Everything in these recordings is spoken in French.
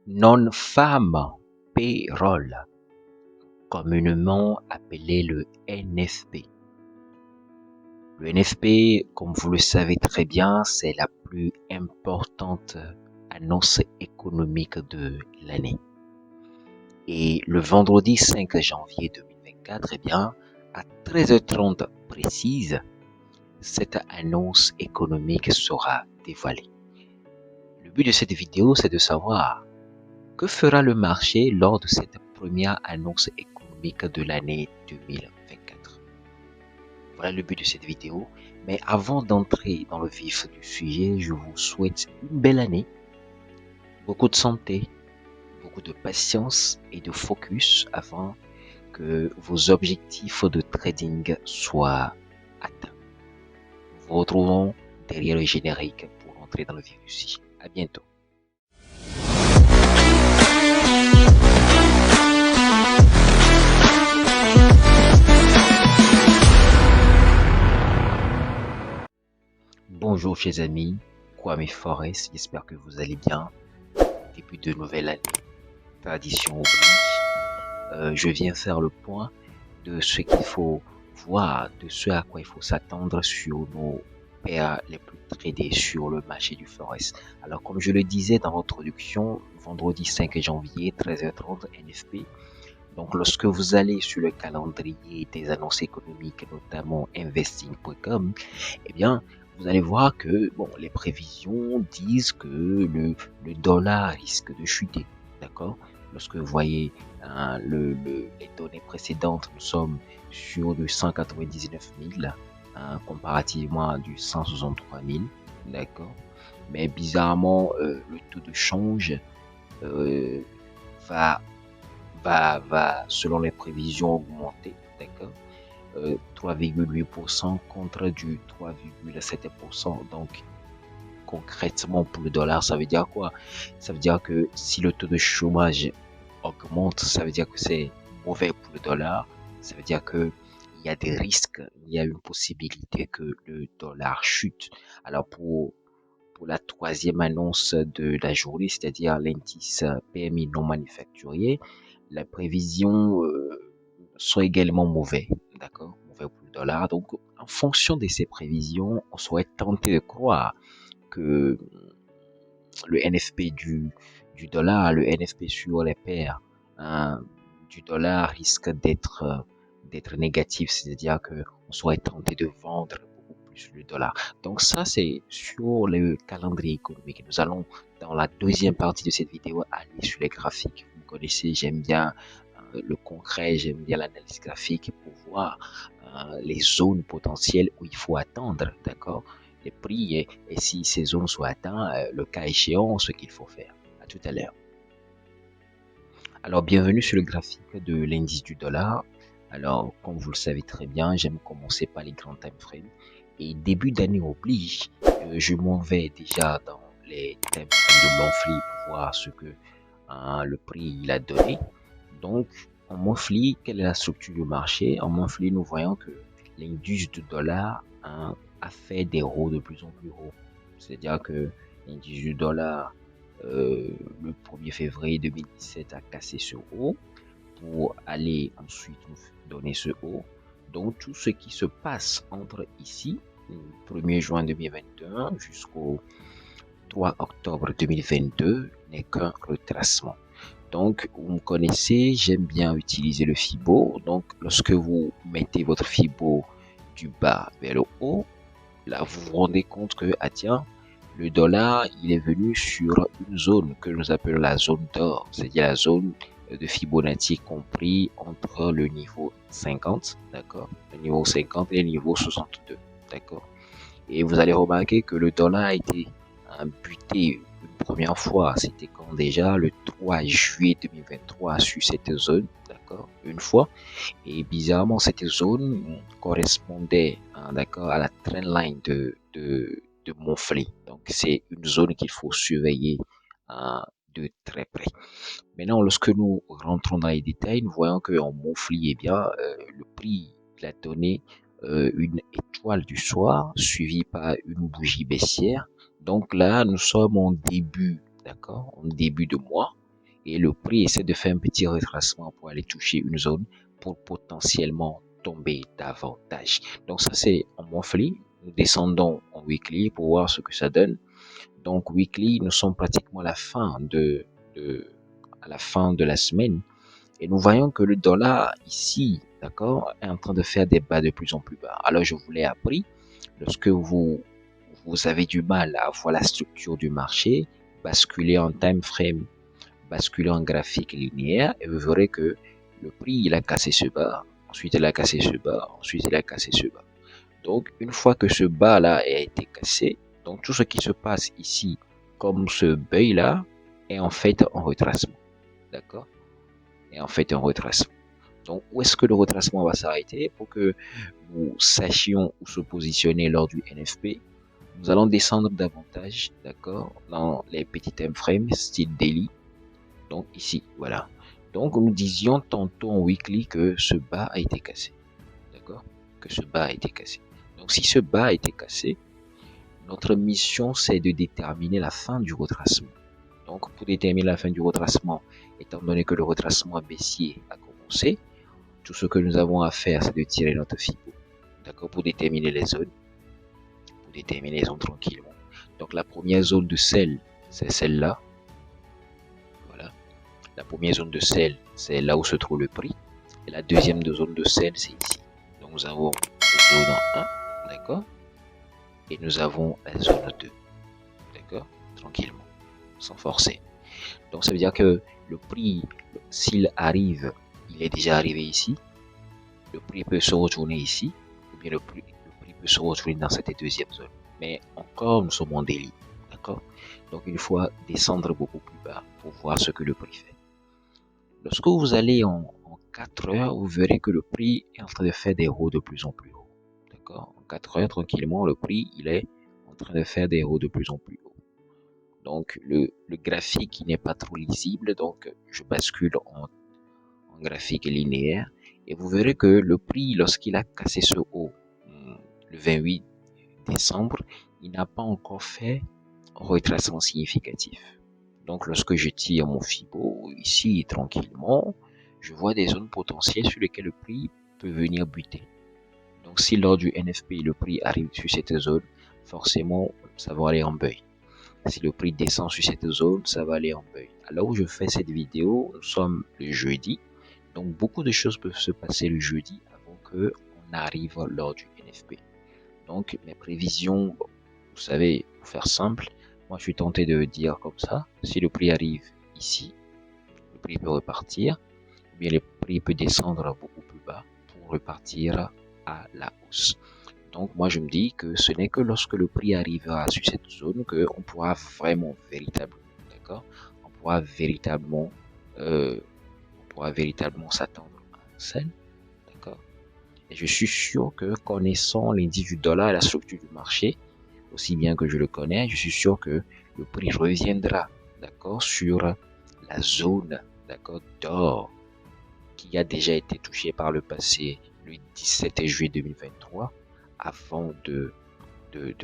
Non-farm payroll, communément appelé le NFP. Le NFP, comme vous le savez très bien, c'est la plus importante annonce économique de l'année. Et le vendredi 5 janvier 2024, à 13h30 précise, cette annonce économique sera dévoilée. Le but de cette vidéo, c'est de savoir que fera le marché lors de cette première annonce économique de l'année 2024. Voilà le but de cette vidéo. Mais avant d'entrer dans le vif du sujet, je vous souhaite une belle année, beaucoup de santé, beaucoup de patience et de focus afin que vos objectifs de trading soient atteints. Nous vous retrouvons derrière le générique pour entrer dans le vif du sujet. À bientôt. Bonjour chers amis, Kwame Forest, j'espère que vous allez bien. Début de nouvelle année, tradition oblige. Je viens faire le point de ce qu'il faut voir, de ce à quoi il faut s'attendre sur nos paires les plus tradées sur le marché du Forex. Alors comme je le disais dans l'introduction, vendredi 5 janvier, 13h30 NFP. Donc lorsque vous allez sur le calendrier des annonces économiques, notamment investing.com, vous allez voir que les prévisions disent que le dollar risque de chuter. D'accord? Lorsque vous voyez les données précédentes, nous sommes sur de 199 000 comparativement à du 163 000. D'accord? Mais bizarrement, le taux de change va, selon les prévisions, augmenter. D'accord? 3,8% contre du 3,7%. Donc, concrètement, pour le dollar, ça veut dire quoi? Ça veut dire que si le taux de chômage augmente, ça veut dire que c'est mauvais pour le dollar. Ça veut dire que il y a des risques, il y a une possibilité que le dollar chute. Alors, pour la troisième annonce de la journée, c'est-à-dire l'indice PMI non manufacturier, la prévision sont également mauvais, d'accord, mauvais pour le dollar. Donc, en fonction de ces prévisions, on serait tenté de croire que le NFP du dollar, le NFP sur les paires du dollar risque d'être négatif, c'est-à-dire que on serait tenté de vendre beaucoup plus le dollar. Donc ça, c'est sur le calendrier économique. Nous allons dans la deuxième partie de cette vidéo aller sur les graphiques. Vous connaissez, j'aime bien le concret, j'aime bien l'analyse graphique pour voir les zones potentielles où il faut attendre, d'accord, les prix et si ces zones sont atteintes, le cas échéant, ce qu'il faut faire. À tout à l'heure. Alors, bienvenue sur le graphique de l'indice du dollar. Alors, comme vous le savez très bien, j'aime commencer par les grands time frames. Et début d'année oblige, je m'en vais déjà dans les time frames de monthly pour voir ce que le prix il a donné. Donc, en monthly, quelle est la structure du marché? En monthly, nous voyons que l'indice du dollar a fait des hauts de plus en plus hauts. C'est-à-dire que l'indice du dollar, le 1er février 2017, a cassé ce haut pour aller ensuite nous donner ce haut. Donc, tout ce qui se passe entre ici, le 1er juin 2021 jusqu'au 3 octobre 2022 n'est qu'un retracement. Donc, vous me connaissez, j'aime bien utiliser le Fibo. Donc, lorsque vous mettez votre Fibo du bas vers le haut, là, vous vous rendez compte que, le dollar, il est venu sur une zone que nous appelons la zone d'or, c'est-à-dire la zone de Fibonacci compris entre le niveau 50, d'accord, le niveau 50 et le niveau 62, d'accord. Et vous allez remarquer que le dollar a été buté une première fois, c'était quand déjà le 3 juillet 2023 sur cette zone, d'accord, une fois. Et bizarrement, cette zone correspondait, d'accord, à la trendline de Monthly. Donc, c'est une zone qu'il faut surveiller de très près. Maintenant, lorsque nous rentrons dans les détails, nous voyons qu'en Monthly, le prix il a donné une étoile du soir suivie par une bougie baissière. Donc là, nous sommes en début, d'accord, en début de mois. et le prix essaie de faire un petit retracement pour aller toucher une zone pour potentiellement tomber davantage. Donc ça c'est en monthly. Nous descendons en weekly pour voir ce que ça donne. Donc weekly, nous sommes pratiquement à la fin à la fin de la semaine et nous voyons que le dollar ici, d'accord, est en train de faire des bas de plus en plus bas. Alors je vous l'ai appris, lorsque vous avez du mal à voir la structure du marché, basculez en time frame, basculez en graphique linéaire et vous verrez que le prix il a cassé ce bas, ensuite il a cassé ce bas, ensuite il a cassé ce bas. Donc une fois que ce bas là a été cassé, donc tout ce qui se passe ici comme ce beuil là est en fait un retracement, d'accord, est en fait un retracement. Donc où est-ce que le retracement va s'arrêter pour que nous sachions où se positionner lors du NFP? Nous allons descendre davantage, d'accord, dans les petits time frames style daily. Donc ici, voilà. Donc nous disions tantôt en weekly que ce bas a été cassé, d'accord, que ce bas a été cassé. Donc si ce bas a été cassé, notre mission c'est de déterminer la fin du retracement. Donc pour déterminer la fin du retracement, étant donné que le retracement baissier a commencé, tout ce que nous avons à faire c'est de tirer notre FIBO, d'accord, pour déterminer les zones, tranquillement. Donc la première zone de sel, c'est celle-là. Voilà. La première zone de sel, c'est là où se trouve le prix. Et la deuxième zone de sel, c'est ici. Donc nous avons la zone 1, d'accord, et nous avons la zone 2, d'accord, tranquillement, sans forcer. Donc ça veut dire que le prix, s'il arrive, il est déjà arrivé ici, le prix peut se retourner ici, ou bien le prix peut se retourner dans cette deuxième zone. Mais encore, nous sommes en délit, d'accord. Donc il faut descendre beaucoup plus bas pour voir ce que le prix fait. Lorsque vous allez en 4 heures, vous verrez que le prix est en train de faire des hauts de plus en plus haut. D'accord? En 4 heures, tranquillement, le prix, il est en train de faire des hauts de plus en plus haut. Donc, le graphique, n'est pas trop lisible. Donc, je bascule en graphique linéaire. Et vous verrez que le prix, lorsqu'il a cassé ce haut, le 28 décembre, il n'a pas encore fait un retracement significatif. Donc, lorsque je tire mon FIBO, ici, tranquillement, je vois des zones potentielles sur lesquelles le prix peut venir buter. Donc, si lors du NFP, le prix arrive sur cette zone, forcément, ça va aller en beuil. Si le prix descend sur cette zone, ça va aller en beuil. Alors où je fais cette vidéo, nous sommes le jeudi. Donc, beaucoup de choses peuvent se passer le jeudi avant qu'on arrive lors du NFP. Donc, mes prévisions, vous savez, pour faire simple, moi je suis tenté de dire comme ça, si le prix arrive ici, le prix peut repartir, ou bien le prix peut descendre beaucoup plus bas pour repartir à la hausse. Donc moi je me dis que ce n'est que lorsque le prix arrivera sur cette zone qu'on pourra vraiment, véritablement, d'accord, on pourra véritablement s'attendre à un sell, d'accord. Et je suis sûr que connaissant l'indice du dollar et la structure du marché, aussi bien que je le connais, je suis sûr que le prix reviendra, d'accord, sur la zone, d'accord, d'or qui a déjà été touchée par le passé le 17 juillet 2023 avant de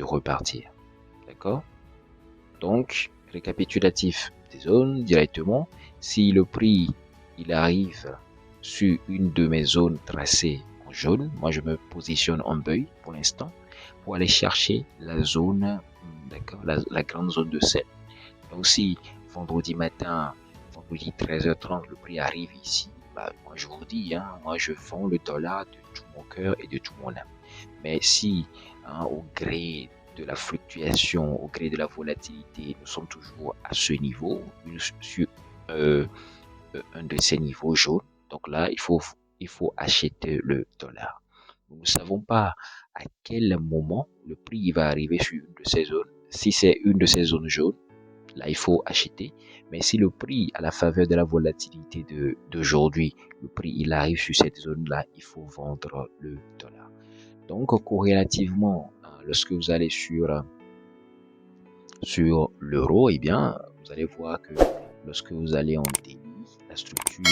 repartir, d'accord. Donc, récapitulatif des zones directement, si le prix il arrive sur une de mes zones tracées en jaune, moi je me positionne en beuil pour l'instant pour aller chercher la zone, d'accord, la grande zone de sel. Donc si vendredi matin, vendredi 13h30, le prix arrive ici, bah, moi je vous dis, hein, moi je vends le dollar de tout mon cœur et de tout mon âme. Mais si, hein, au gré de la fluctuation, au gré de la volatilité, nous sommes toujours à ce niveau, sur un de ces niveaux jaunes, donc là, il faut acheter le dollar. Nous ne savons pas à quel moment le prix va arriver sur une de ces zones. Si c'est une de ces zones jaunes, là, il faut acheter. Mais si le prix, à la faveur de la volatilité d'aujourd'hui, le prix, il arrive sur cette zone-là, il faut vendre le dollar. Donc, corrélativement, lorsque vous allez sur l'euro, eh bien, vous allez voir que lorsque vous allez en daily, la structure,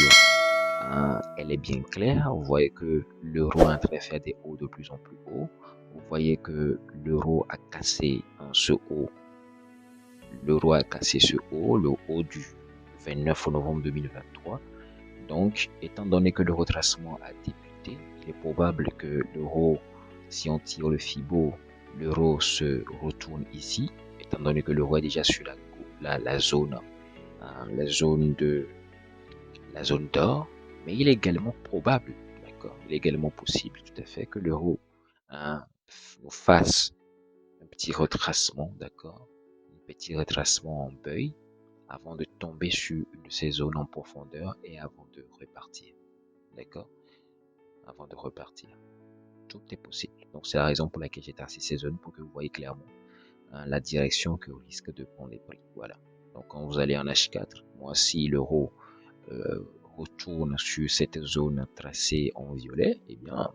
elle est bien claire. Vous voyez que l'euro est en train de faire des hauts de plus en plus haut. Vous voyez que l'euro a cassé ce haut. L'euro a cassé ce haut, le haut du 29 novembre 2023. Donc, étant donné que le retracement a débuté, il est probable que l'euro, si on tire le FIBO, l'euro se retourne ici, étant donné que l'euro est déjà sur la zone, la zone de la zone d'or, mais il est également probable, d'accord, il est également possible tout à fait que l'euro nous fasse un petit retracement, d'accord, un petit retracement en beuil avant de tomber sur une de ces zones en profondeur et avant de repartir, d'accord, avant de repartir. Tout est possible. Donc c'est la raison pour laquelle j'ai tracé ces zones pour que vous voyez clairement la direction que risque de prendre les prix. Voilà. Donc quand vous allez en H4, moi si l'euro retourne sur cette zone tracée en violet, eh bien,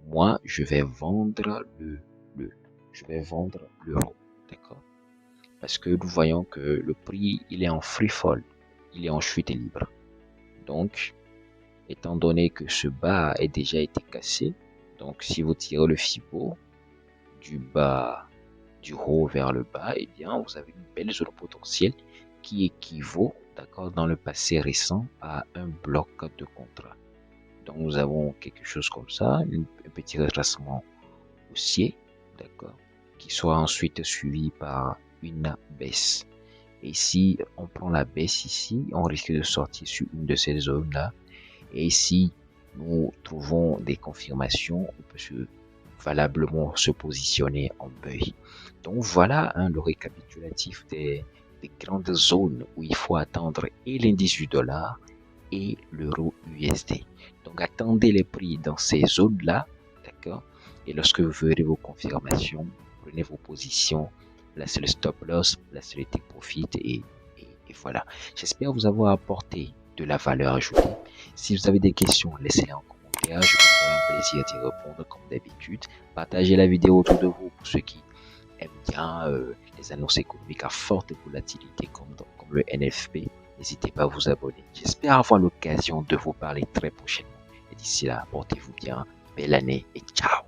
moi, je vais vendre je vais vendre l'euro, d'accord? Parce que nous voyons que le prix, il est en free fall, il est en chute libre. Donc, étant donné que ce bas a déjà été cassé, donc si vous tirez le FIBO du bas, du haut vers le bas, eh bien, vous avez une belle zone potentielle qui équivaut, d'accord, dans le passé récent à un bloc de contrat. Donc, nous avons quelque chose comme ça, un petit retracement haussier, d'accord, qui soit ensuite suivi par une baisse. Et si on prend la baisse ici, on risque de sortir sur une de ces zones-là. Et si nous trouvons des confirmations, on peut valablement se positionner en beuil. Donc voilà le récapitulatif des grandes zones où il faut attendre et l'indice du dollar et l'euro USD. Donc attendez les prix dans ces zones-là, d'accord? Et lorsque vous verrez vos confirmations, prenez vos positions, placez le stop loss, placez le take profit et voilà. J'espère vous avoir apporté de la valeur ajoutée. Si vous avez des questions, laissez-les en commentaire. Je vous ferai un plaisir d'y répondre comme d'habitude. Partagez la vidéo autour de vous pour ceux qui aiment bien les annonces économiques à forte volatilité comme le NFP. N'hésitez pas à vous abonner. J'espère avoir l'occasion de vous parler très prochainement. Et d'ici là, portez-vous bien. Belle année et ciao!